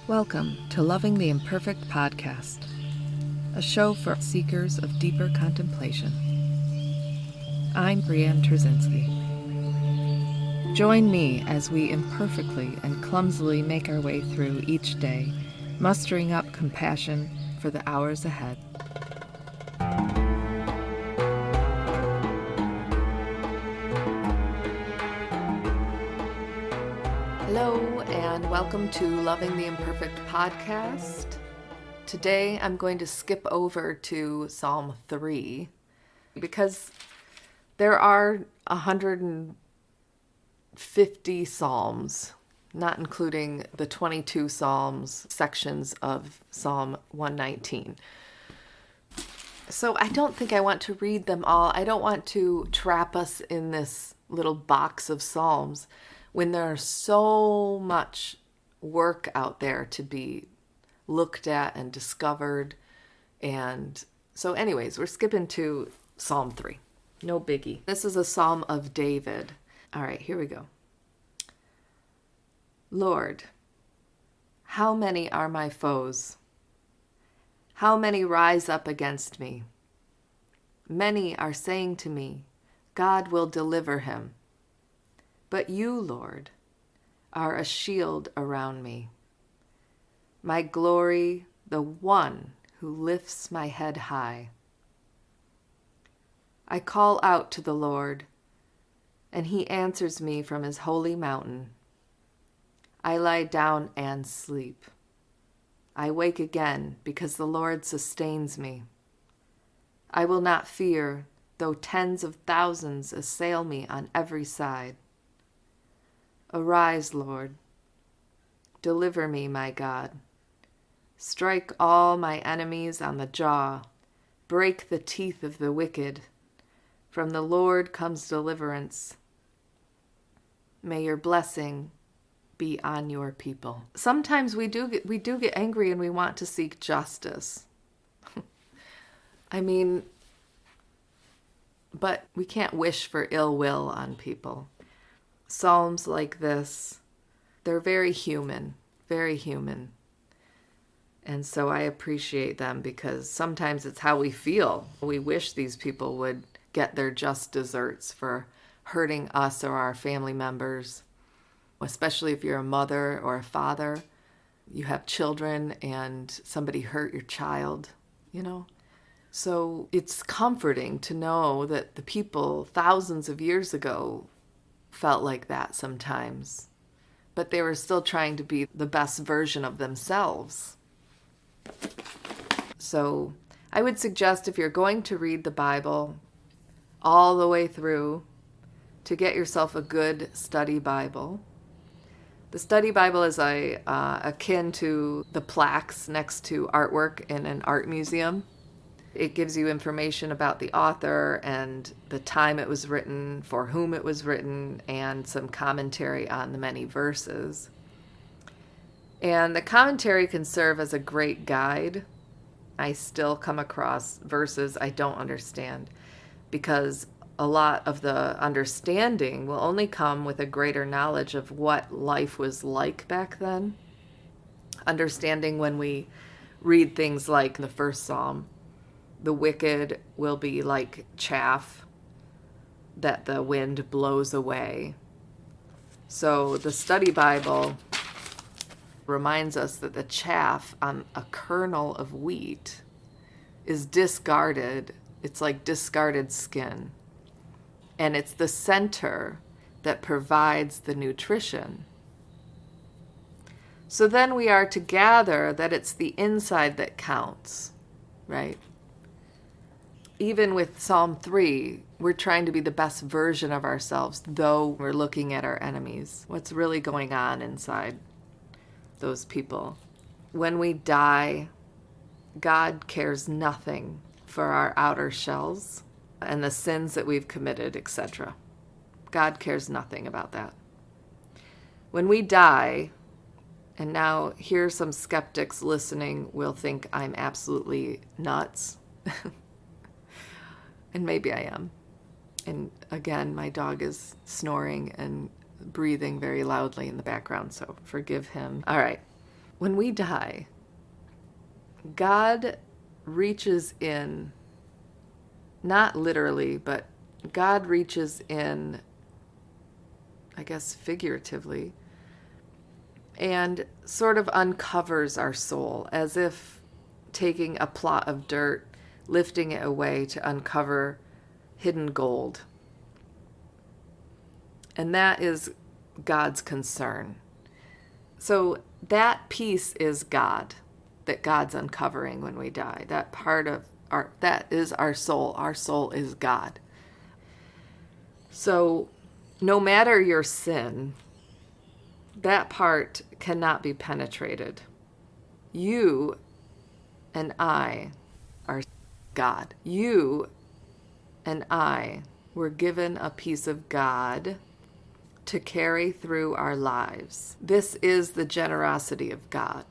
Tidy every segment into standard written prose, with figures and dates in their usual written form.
Welcome to Loving the Imperfect podcast, a show for seekers of deeper contemplation. I'm Brianne Trzynski. Join me as we imperfectly and clumsily make our way through each day, mustering up compassion for the hours ahead. Hello, and welcome to Loving the Imperfect podcast. Today I'm going to skip over to Psalm 3 because there are 150 psalms, not including the 22 psalms sections of Psalm 119. So I don't think I want to read them all. I don't want to trap us in this little box of psalms when there's so much work out there to be looked at and discovered. And so anyways, we're skipping to Psalm 3. No biggie. This is a psalm of David. All right, here we go. Lord, how many are my foes? How many rise up against me? Many are saying to me, God will deliver him. But you, Lord, are a shield around me, my glory, the one who lifts my head high. I call out to the Lord, and he answers me from his holy mountain. I lie down and sleep. I wake again because the Lord sustains me. I will not fear, though tens of thousands assail me on every side. Arise, Lord. Deliver me, my God. Strike all my enemies on the jaw. Break the teeth of the wicked. From the Lord comes deliverance. May your blessing be on your people. Sometimes we do get angry and we want to seek justice. But we can't wish for ill will on people. Psalms like this, they're very human, very human. And so I appreciate them because sometimes it's how we feel. We wish these people would get their just desserts for hurting us or our family members, especially if you're a mother or a father, you have children and somebody hurt your child, So it's comforting to know that the people thousands of years ago felt like that sometimes, but they were still trying to be the best version of themselves. So I would suggest, if you're going to read the Bible all the way through, to get yourself a good study Bible. The study Bible is akin to the plaques next to artwork in an art museum. It gives you information about the author and the time it was written, for whom it was written, and some commentary on the many verses. And the commentary can serve as a great guide. I still come across verses I don't understand because a lot of the understanding will only come with a greater knowledge of what life was like back then. Understanding when we read things like the first psalm, the wicked will be like chaff that the wind blows away. So the study Bible reminds us that the chaff on a kernel of wheat is discarded. It's like discarded skin. And it's the center that provides the nutrition. So then we are to gather that it's the inside that counts, right? Even with Psalm 3, we're trying to be the best version of ourselves, though we're looking at our enemies. What's really going on inside those people? When we die, God cares nothing for our outer shells and the sins that we've committed, etc. God cares nothing about that. When we die, and now here some skeptics listening will think I'm absolutely nuts. And maybe I am. And again, my dog is snoring and breathing very loudly in the background, so forgive him. All right. when we die, God reaches in, not literally, but God reaches in, I guess figuratively, and sort of uncovers our soul, as if taking a plot of dirt, lifting it away to uncover hidden gold. And that is God's concern. So that piece is God, that God's uncovering when we die. That part of that is our soul. Our soul is God. So no matter your sin, that part cannot be penetrated. You and I are God. You and I were given a piece of God to carry through our lives. This is the generosity of God.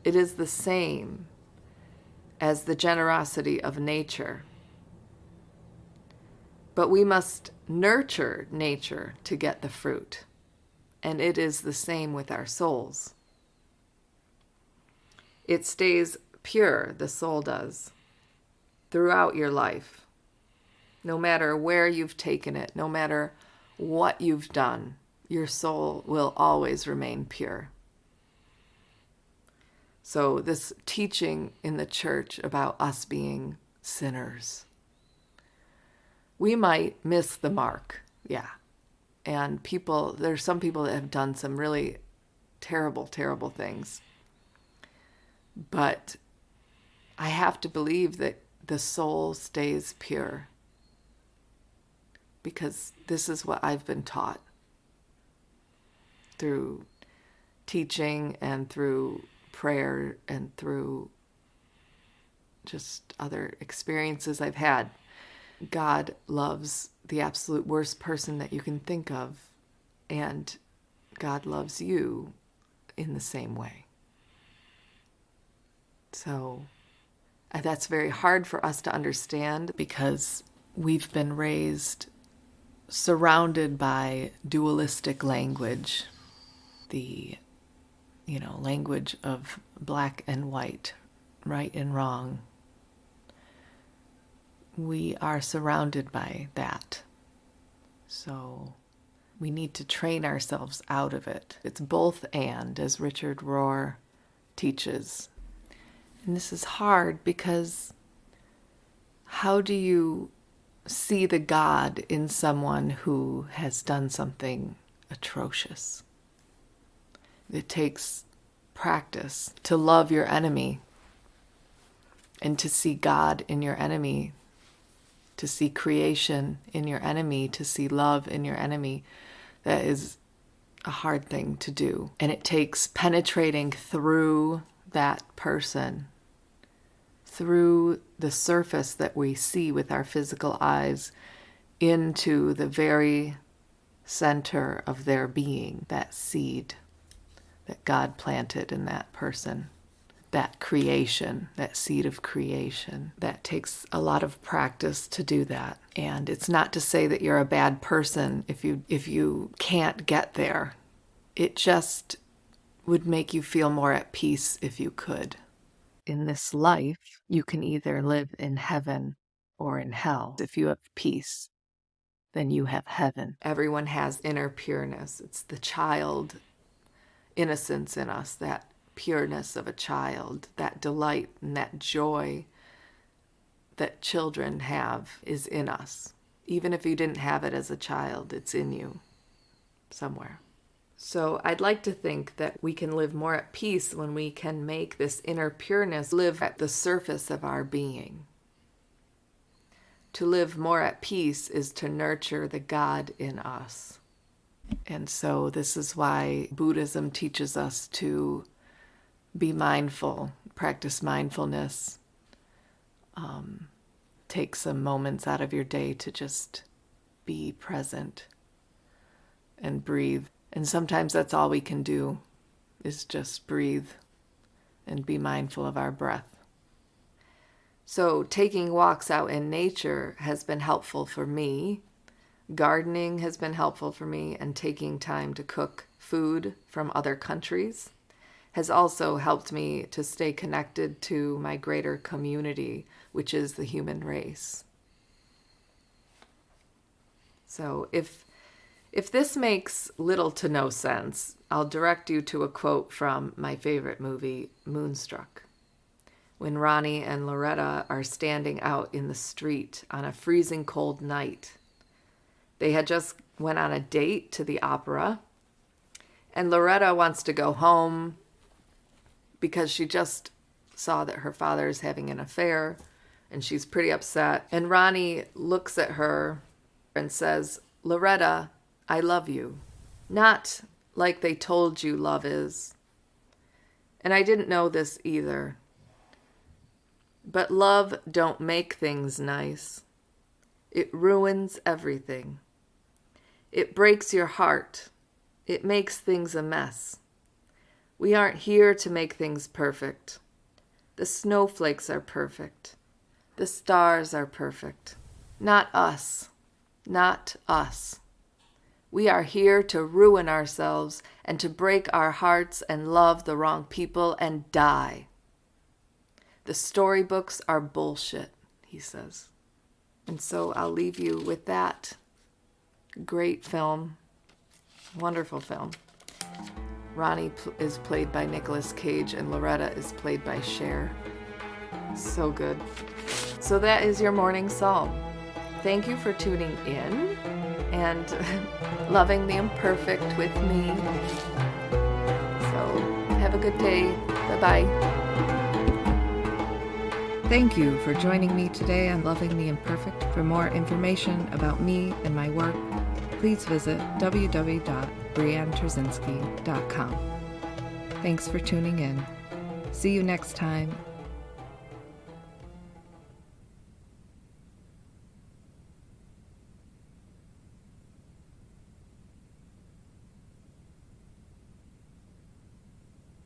It is the same as the generosity of nature. But we must nurture nature to get the fruit. And it is the same with our souls. It stays pure, the soul does, throughout your life. No matter where you've taken it, no matter what you've done, your soul will always remain pure. So this teaching in the church about us being sinners, we might miss the mark, yeah. And there's some people that have done some really terrible, terrible things. But I have to believe that the soul stays pure, because this is what I've been taught through teaching and through prayer and through just other experiences I've had. God loves the absolute worst person that you can think of, and God loves you in the same way. So that's very hard for us to understand, because we've been raised surrounded by dualistic language, the language of black and white, right and wrong. We are surrounded by that. So we need to train ourselves out of it. It's both and, as Richard Rohr teaches. And this is hard, because how do you see the God in someone who has done something atrocious? It takes practice to love your enemy and to see God in your enemy, to see creation in your enemy, to see love in your enemy. That is a hard thing to do. And it takes penetrating through that person, through the surface that we see with our physical eyes, into the very center of their being, that seed that God planted in that person, that creation, that seed of creation. That takes a lot of practice to do that. And it's not to say that you're a bad person if you can't get there. It just would make you feel more at peace if you could. In this life, you can either live in heaven or in hell. If you have peace, then you have heaven. Everyone has inner pureness. It's the child innocence in us, that pureness of a child, that delight and that joy that children have is in us. Even if you didn't have it as a child, it's in you somewhere. So I'd like to think that we can live more at peace when we can make this inner pureness live at the surface of our being. To live more at peace is to nurture the God in us. And so this is why Buddhism teaches us to be mindful, practice mindfulness. Take some moments out of your day to just be present and breathe. And sometimes that's all we can do, is just breathe and be mindful of our breath. So taking walks out in nature has been helpful for me. Gardening has been helpful for me, and taking time to cook food from other countries has also helped me to stay connected to my greater community, which is the human race. So if this makes little to no sense, I'll direct you to a quote from my favorite movie, Moonstruck, when Ronnie and Loretta are standing out in the street on a freezing cold night. They had just went on a date to the opera, and Loretta wants to go home because she just saw that her father is having an affair, and she's pretty upset. And Ronnie looks at her and says, "Loretta, I love you." Not like they told you love is. And I didn't know this either. But love don't make things nice. It ruins everything. It breaks your heart. It makes things a mess. We aren't here to make things perfect. The snowflakes are perfect. The stars are perfect. Not us. Not us. We are here to ruin ourselves and to break our hearts and love the wrong people and die. The storybooks are bullshit, he says. And so I'll leave you with that. Great film. Wonderful film. Ronnie is played by Nicolas Cage and Loretta is played by Cher. So good. So that is your morning psalm. Thank you for tuning in and loving the imperfect with me. So have a good day. Bye-bye. Thank you for joining me today on Loving the Imperfect. For more information about me and my work, please visit www.briannetrzazinski.com. Thanks for tuning in. See you next time.